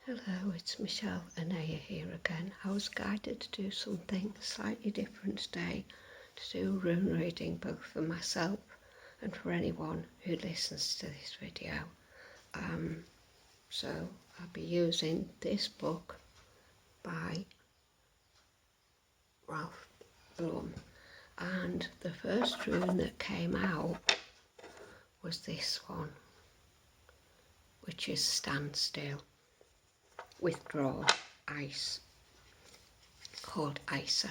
Hello, it's Michelle Anaya here again. I was guided to do something slightly different today, to do rune reading both for myself and for anyone who listens to this video. So I'll be using this book by Ralph Blum, and the first rune that came out was this one, which is stand still, withdraw, ice, called Isa.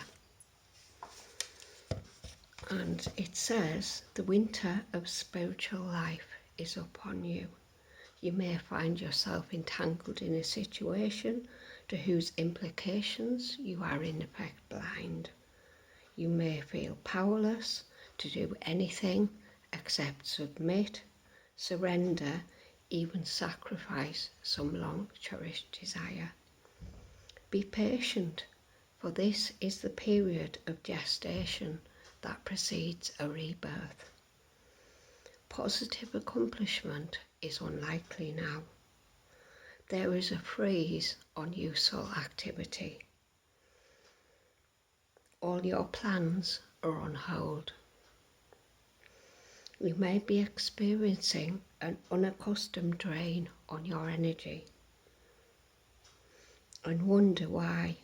And it says, the winter of spiritual life is upon you. You may find yourself entangled in a situation to whose implications you are in effect blind. You may feel powerless to do anything except submit, surrender, even sacrifice some long-cherished desire. Be patient, for this is the period of gestation that precedes a rebirth. Positive accomplishment is unlikely now. There is a freeze on useful activity. All your plans are on hold. You may be experiencing an unaccustomed drain on your energy and wonder why.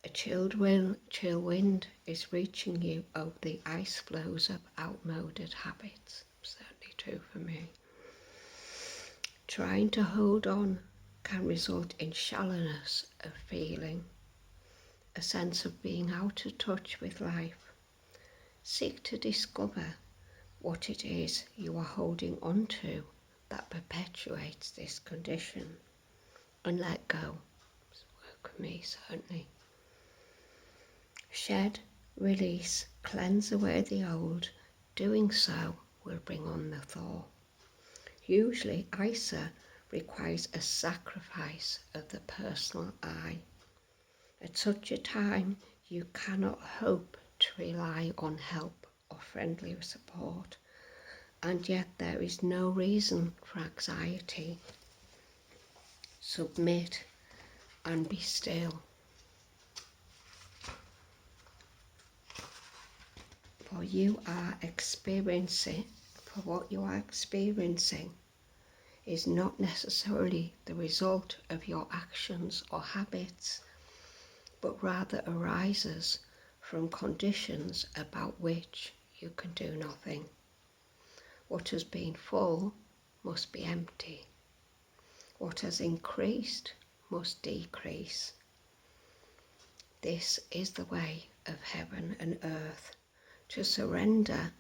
A chill wind is reaching you over the ice floes of outmoded habits. Certainly true for me. Trying to hold on can result in shallowness of feeling, a sense of being out of touch with life. Seek to discover what it is you are holding on to that perpetuates this condition, and let go. It's work for me, certainly. Shed, release, cleanse away the old. Doing so will bring on the thaw. Usually, Isa requires a sacrifice of the personal I. At such a time, you cannot hope to rely on help or friendly support, and yet there is no reason for anxiety. Submit and be still. For what you are experiencing is not necessarily the result of your actions or habits, but rather arises from conditions about which you can do nothing. What has been full must be empty. What has increased must decrease. This is the way of heaven and earth. To surrender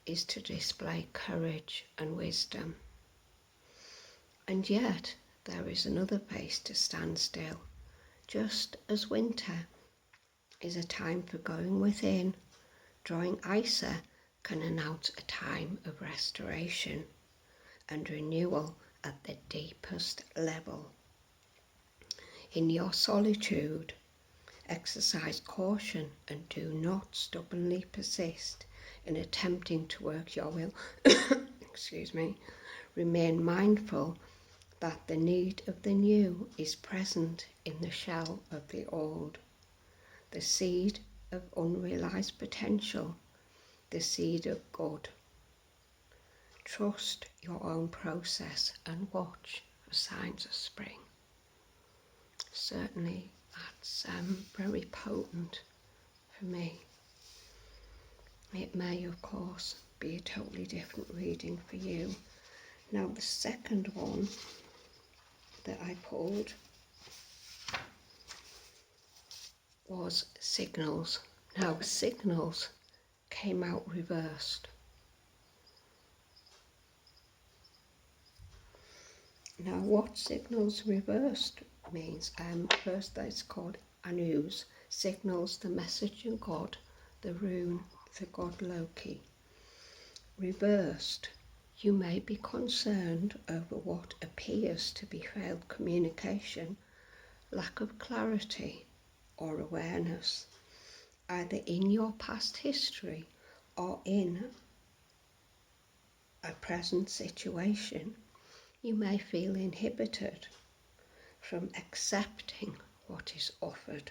is to display courage and wisdom. And yet there is another place to stand still. Just as winter is a time for going within, drawing Isa can announce a time of restoration and renewal at the deepest level. In your solitude, exercise caution and do not stubbornly persist in attempting to work your will. Remain mindful that the need of the new is present in the shell of the old. The seed of unrealized potential, the seed of good. Trust your own process and watch for signs of spring. Certainly that's very potent for me. It may, of course, be a totally different reading for you. Now, the second one that I pulled was signals. Now, signals came out reversed. Now, what signals reversed means, first it's called Anu's, signals the message of God, the rune, the god Loki. Reversed, you may be concerned over what appears to be failed communication, lack of clarity or awareness, either in your past history or in a present situation. You may feel inhibited, from accepting what is offered.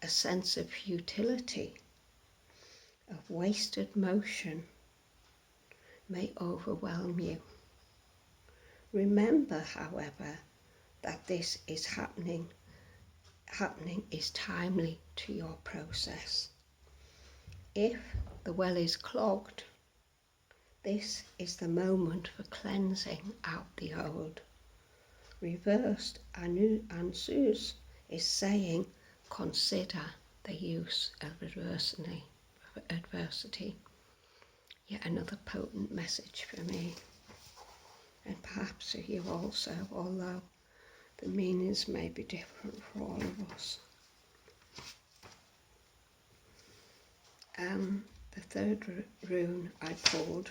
A sense of futility, of wasted motion, may overwhelm you. Remember, however, that this is happening is timely to your process. If the well is clogged, this is the moment for cleansing out the old. Reversed, Ansus is saying, consider the use of adversity. Yet another potent message for me, and perhaps for you also, although the meanings may be different for all of us. The third rune I pulled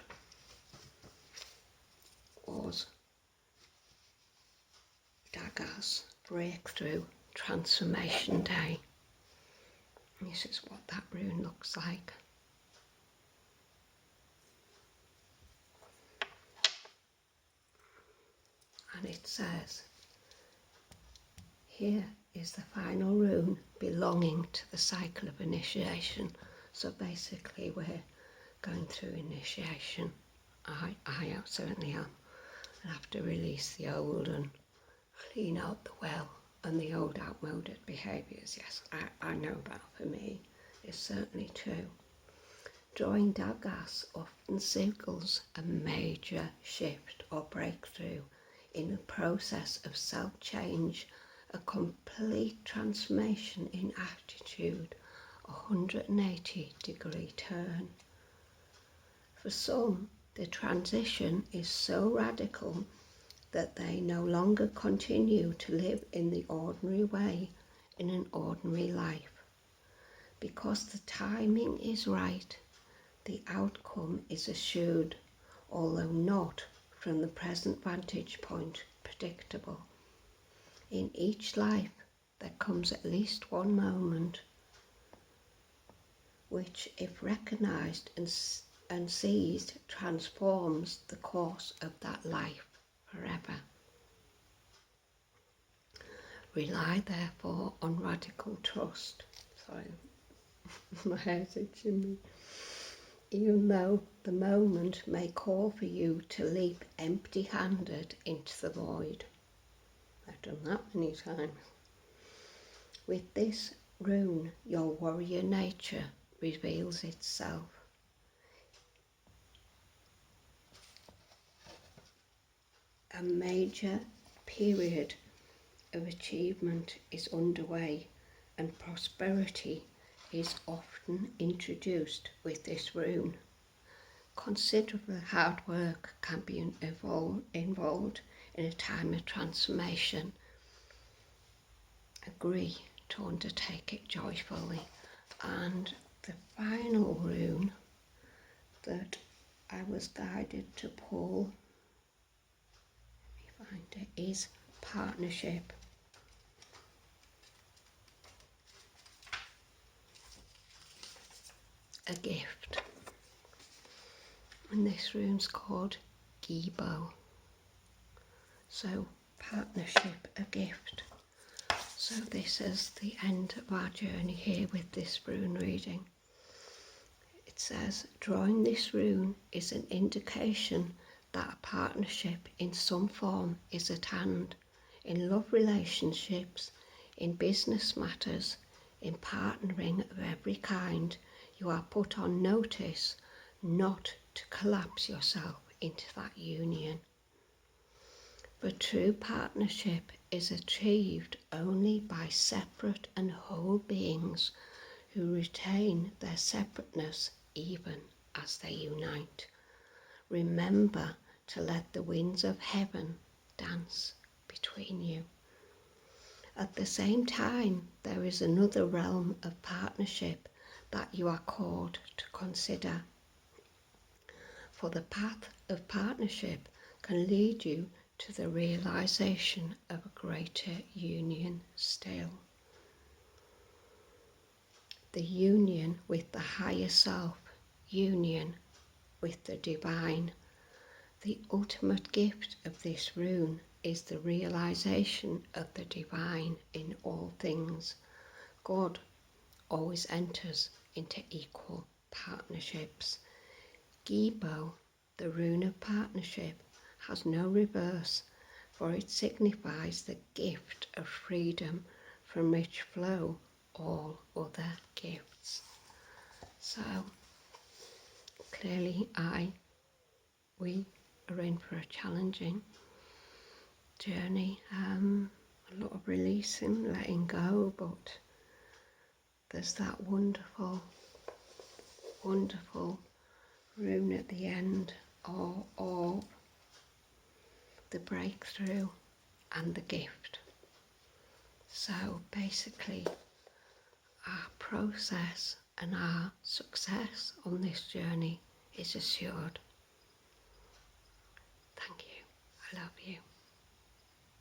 was Dagger's Breakthrough Transformation Day. This is what that rune looks like. And it says, here is the final rune belonging to the cycle of initiation. So basically we're going through initiation. I certainly am. I have to release the old and clean out the well and the old outmoded behaviours. Yes, I know that for me is certainly true. Drawing daggers often signals a major shift or breakthrough in the process of self-change, a complete transformation in attitude, a 180-degree turn. For some, the transition is so radical that they no longer continue to live in the ordinary way in an ordinary life. Because the timing is right, the outcome is assured, although not from the present vantage point predictable. In each life there comes at least one moment which, if recognised and seized, transforms the course of that life forever. Rely therefore on radical trust. Sorry, my hair's itching me. Even though the moment may call for you to leap empty-handed into the void. I've done that many times. With this rune, your warrior nature reveals itself. A major period of achievement is underway, and prosperity is often introduced with this rune. Considerable hard work can be involved in a time of transformation. Agree to undertake it joyfully. And the final rune that I was guided to pull, let me find it, is partnership. A gift. And this rune's called Gibo. So partnership, a gift. So this is the end of our journey here with this rune reading. It says, drawing this rune is an indication that a partnership in some form is at hand, in love relationships, in business matters, in partnering of every kind. You are put on notice not to collapse yourself into that union. But true partnership is achieved only by separate and whole beings who retain their separateness even as they unite. Remember to let the winds of heaven dance between you. At the same time, there is another realm of partnership that you are called to consider. For the path of partnership can lead you to the realization of a greater union still. The union with the higher self, union with the divine. The ultimate gift of this rune is the realization of the divine in all things. God always enters into equal partnerships. Gibo, the rune of partnership, has no reverse, for it signifies the gift of freedom from which flow all other gifts. So clearly we are in for a challenging journey, a lot of releasing, letting go, but there's that wonderful rune at the end, or the breakthrough and the gift. So basically our process and our success on this journey is assured. Thank you. I love you.